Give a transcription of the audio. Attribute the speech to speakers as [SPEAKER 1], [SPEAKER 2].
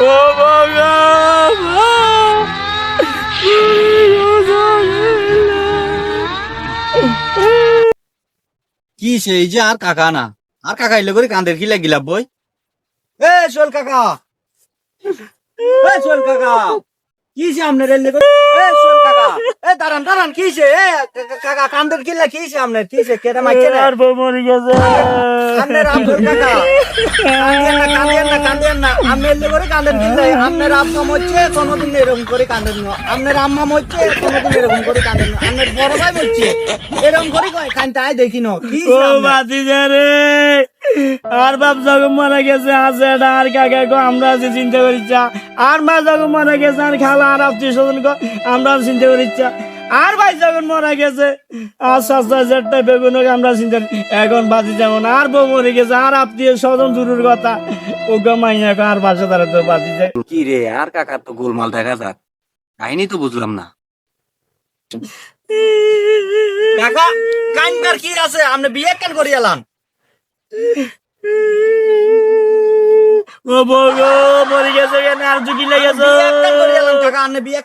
[SPEAKER 1] ও ভগবান
[SPEAKER 2] কি সেই যে আর কাকা না, আর কাকা এলে করে কান্দের কি লাগিলা বই। এ সোল কাকা, এ সোল কাকা, কিছে আপনার এলে করে? এ সোল কাকা, এ দাঁড়ান দাঁড়ান, কিছে? এ কাকা কান্দের কি লাগি? কিছে আপনার? কিছে কেটে মাইছে রে?
[SPEAKER 1] আর বউ মরে গেছে।
[SPEAKER 2] আপনার আমসোল কাকা, কান্দেন না কান্দেন না, আপনি এলে করে কান্দেন কি লাই? আপনার আব্বা মরছে কোনোদিন এরকম করে কান্দেন না, আপনার আম্মা মরছে কোনোদিন এরকম করে কান্দেন না, আপনার বড় ভাই মরছে এরকম করে কান্দতে আয় দেখি না। কি
[SPEAKER 1] ও ভাতিজা রে, আর বাপ যখন মারা গেছে আছে এটা, আর কাকা গো আমরা আছি চিন্তা করিচ্ছা, আর মা যখন মারা গেছে, আর খালা আর আত্মীয় স্বজন গো আমরা চিন্তা করিচ্ছা, আর ভাই যখন মারা গেছে আর সস্তা যেটা বেগুন আমরা চিন্তা করি। এখন বাজি যেমন আর বউ মরে গেছে, আর আত্মীয় স্বজন দূরের কথা, ও গো মাইয়া গো আর বাসা তারা তো বাজি যায়।
[SPEAKER 2] কি রে, আর কাকার তো গোলমাল দেখা যাক, কাহিনী তো বুঝলাম না। কাকা কাইনবার কি আছে? আপনি বিয়ে কেন করি এলাম?
[SPEAKER 1] ও বউ গো মরে গেছে কেন, আর ঝুঁকি লেগেছে।
[SPEAKER 2] বিয়ে কেন করি এলাম কাকা? আপনি বিয়ে